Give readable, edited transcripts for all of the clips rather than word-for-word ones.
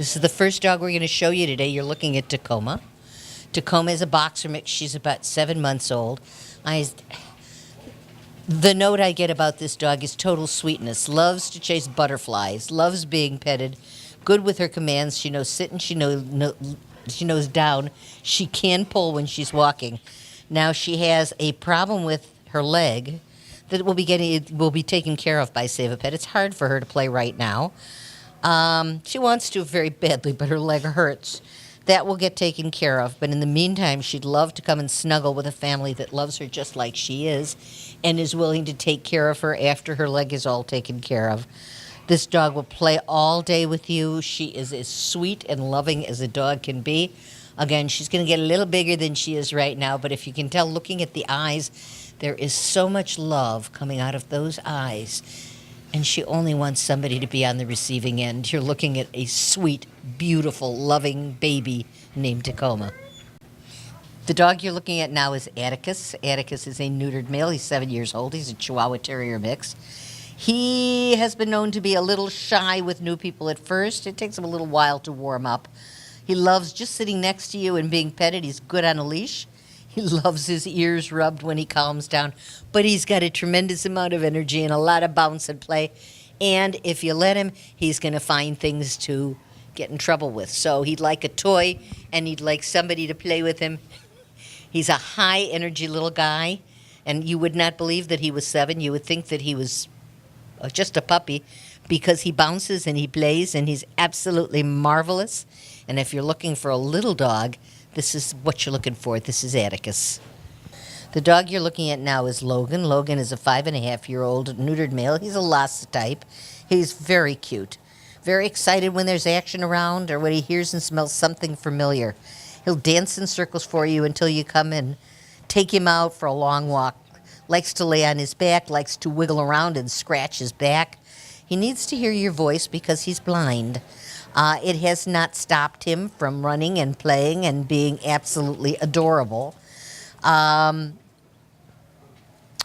This is the first dog we're going to show you today. You're looking at Tacoma. Tacoma is a boxer mix. She's about 7 months old. The note I get about this dog is total sweetness. Loves to chase butterflies. Loves being petted. Good with her commands. She knows sit and she knows down. She can pull when she's walking. Now she has a problem with her leg that will be taken care of by Save a Pet. It's hard for her to play right now. She wants to very badly, but her leg hurts. That will get taken care of. But in the meantime, she'd love to come and snuggle with a family that loves her just like she is and is willing to take care of her after her leg is all taken care of. This dog will play all day with you. She is as sweet and loving as a dog can be. Again, she's going to get a little bigger than she is right now, but if you can tell looking at the eyes, there is so much love coming out of those eyes. And she only wants somebody to be on the receiving end. You're looking at a sweet, beautiful, loving baby named Tacoma. The dog you're looking at now is Atticus. Atticus is a neutered male. He's 7 years old. He's a Chihuahua Terrier mix. He has been known to be a little shy with new people at first. It takes him a little while to warm up. He loves just sitting next to you and being petted. He's good on a leash. He loves his ears rubbed when he calms down, but he's got a tremendous amount of energy and a lot of bounce and play. And if you let him, he's going to find things to get in trouble with. So he'd like a toy, and he'd like somebody to play with him. He's a high-energy little guy, and you would not believe that he was 7. You would think that he was just a puppy because he bounces and he plays, and he's absolutely marvelous. And if you're looking for a little dog, this is what you're looking for. This is Atticus. The dog you're looking at now is Logan. Logan is a 5.5-year-old neutered male. He's a Lhasa type. He's very cute. Very excited when there's action around or when he hears and smells something familiar. He'll dance in circles for you until you come and take him out for a long walk. Likes to lay on his back, likes to wiggle around and scratch his back. He needs to hear your voice because he's blind. It has not stopped him from running and playing and being absolutely adorable.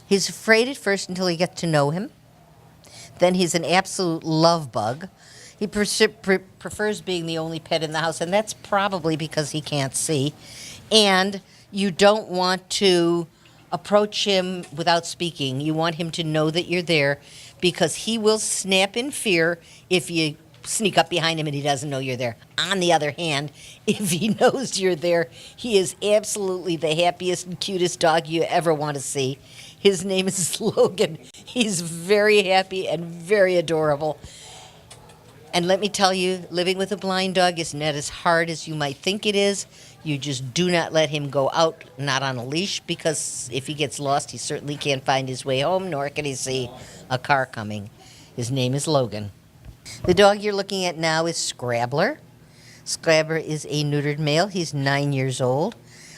He's afraid at first until you get to know him. Then he's an absolute love bug. He prefers being the only pet in the house, and that's probably because he can't see. And you don't want to approach him without speaking. You want him to know that you're there because he will snap in fear if you sneak up behind him and he doesn't know you're there. On the other hand, if he knows you're there, he is absolutely the happiest and cutest dog you ever want to see. His name is Logan. He's very happy and very adorable. And let me tell you, living with a blind dog is not as hard as you might think it is. You just do not let him go out, not on a leash, because if he gets lost, he certainly can't find his way home, nor can he see a car coming. His name is Logan. The dog you're looking at now is Scrambler. Scrambler is a neutered male. He's 9 years old.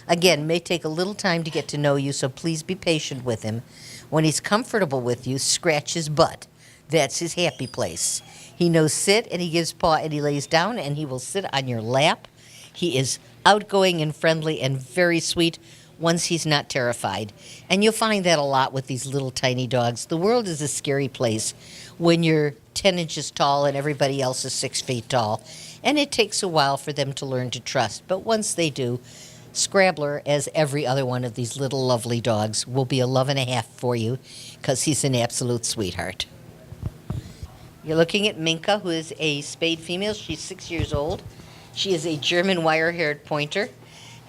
Again, may take a little time to get to know you, so please be patient with him. When he's comfortable with you, scratch his butt. That's his happy place. He knows sit, and he gives paw, and he lays down, and he will sit on your lap. He is outgoing and friendly and very sweet once he's not terrified. And you'll find that a lot with these little tiny dogs. The world is a scary place when you're 10 inches tall and everybody else is 6 feet tall. And it takes a while for them to learn to trust. But once they do, Scrambler, as every other one of these little lovely dogs, will be a love and a half for you because he's an absolute sweetheart. You're looking at Minka, who is a spayed female. She's 6 years old. She is a German wire-haired pointer.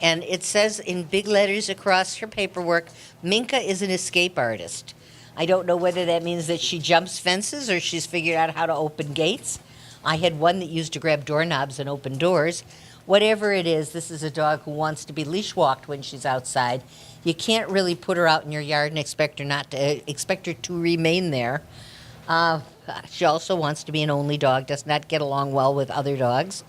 And it says in big letters across her paperwork, Minka is an escape artist. I don't know whether that means that she jumps fences or she's figured out how to open gates. I had one that used to grab doorknobs and open doors. Whatever it is, this is a dog who wants to be leash walked when she's outside. You can't really put her out in your yard and expect her to remain there. She also wants to be an only dog, does not get along well with other dogs.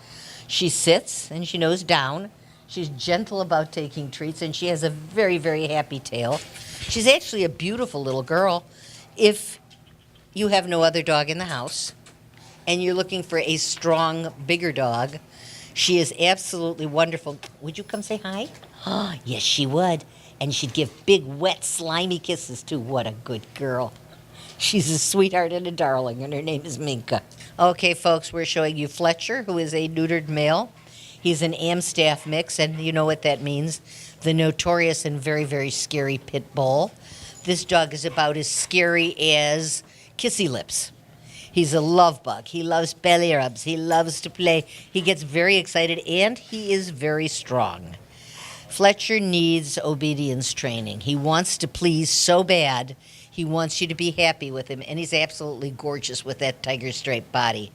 She sits and she knows down. She's gentle about taking treats, and she has a very, very happy tail. She's actually a beautiful little girl. If you have no other dog in the house and you're looking for a strong, bigger dog, she is absolutely wonderful. Would you come say hi? Oh, yes, she would. And she'd give big, wet, slimy kisses, too. What a good girl. She's a sweetheart and a darling, and her name is Minka. Okay, folks, we're showing you Fletcher, who is a neutered male. He's an Amstaff mix, and you know what that means. The notorious and very, very scary pit bull. This dog is about as scary as Kissy Lips. He's a love bug. He loves belly rubs. He loves to play. He gets very excited, and he is very strong. Fletcher needs obedience training. He wants to please so bad. He wants you to be happy with him, and he's absolutely gorgeous with that tiger stripe body.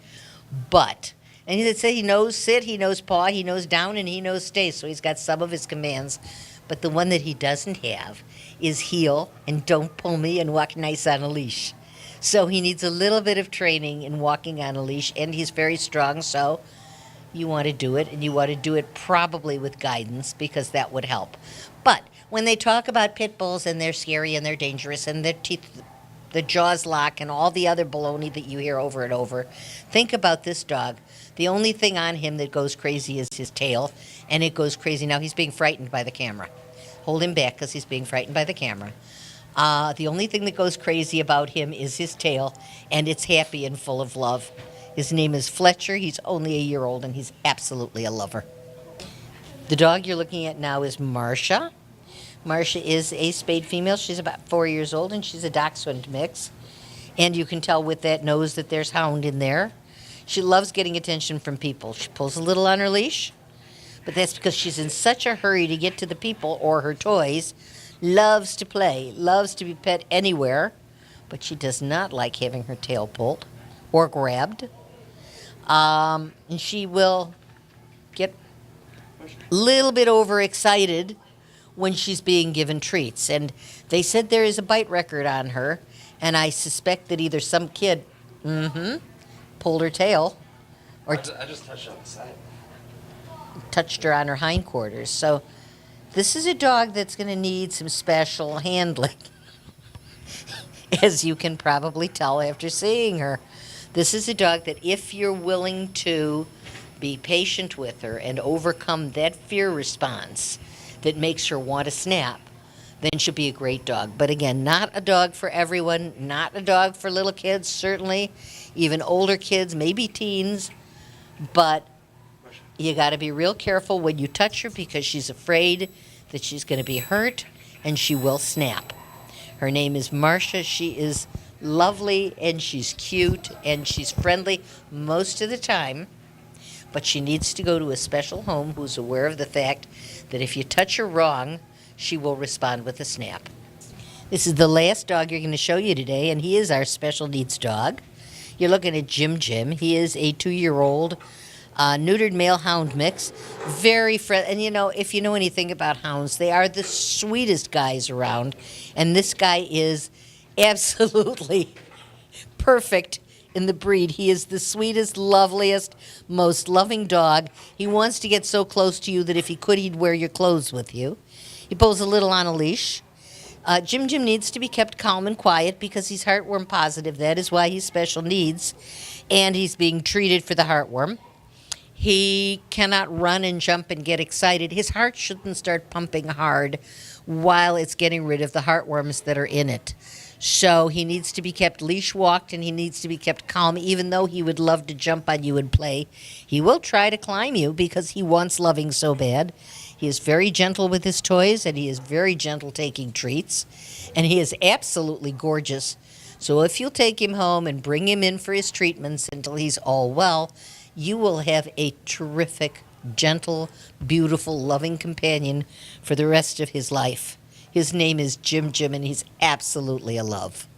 But, and he knows sit, he knows paw, he knows down, and he knows stay, so he's got some of his commands. But the one that he doesn't have is heel and don't pull me and walk nice on a leash. So he needs a little bit of training in walking on a leash, and he's very strong, so you want to do it, and you want to do it probably with guidance because that would help. But when they talk about pit bulls and they're scary and they're dangerous and their teeth, the jaws lock and all the other baloney that you hear over and over, think about this dog. The only thing on him that goes crazy is his tail, and it goes crazy. Now he's being frightened by the camera. Hold him back because he's being frightened by the camera. The only thing that goes crazy about him is his tail, and it's happy and full of love. His name is Fletcher. He's only a year old, and he's absolutely a lover. The dog you're looking at now is Marsha. Marsha is a spayed female. She's about 4 years old, and she's a dachshund mix. And you can tell with that nose that there's hound in there. She loves getting attention from people. She pulls a little on her leash, but that's because she's in such a hurry to get to the people or her toys. Loves to play, loves to be pet anywhere, but she does not like having her tail pulled or grabbed. And she will get a little bit overexcited when she's being given treats. And they said there is a bite record on her, and I suspect that either some kid pulled her tail or I just touched her on the side. touched her on her hindquarters. So this is a dog that's going to need some special handling, as you can probably tell after seeing her. This is a dog that if you're willing to be patient with her and overcome that fear response that makes her want to snap, then she'll be a great dog. But again, not a dog for everyone, not a dog for little kids, certainly, even older kids, maybe teens, but you got to be real careful when you touch her because she's afraid that she's going to be hurt and she will snap. Her name is Marsha. She is lovely and she's cute and she's friendly most of the time, but she needs to go to a special home who's aware of the fact that if you touch her wrong, she will respond with a snap. This is the last dog you're going to show you today, and he is our special needs dog. You're looking at Jim Jim. He is a 2-year-old neutered male hound mix. Very friendly. And you know, if you know anything about hounds, they are the sweetest guys around. And this guy is absolutely perfect in the breed. He is the sweetest, loveliest, most loving dog. He wants to get so close to you that if he could, he'd wear your clothes with you. He pulls a little on a leash. Jim Jim needs to be kept calm and quiet because he's heartworm positive. That is why he's special needs. And he's being treated for the heartworm. He cannot run and jump and get excited. His heart shouldn't start pumping hard while it's getting rid of the heartworms that are in it. So he needs to be kept leash walked and he needs to be kept calm, even though he would love to jump on you and play. He will try to climb you because he wants loving so bad. He is very gentle with his toys and he is very gentle taking treats. And he is absolutely gorgeous. So if you'll take him home and bring him in for his treatments until he's all well, you will have a terrific, gentle, beautiful, loving companion for the rest of his life. His name is Jim Jim, and he's absolutely a love.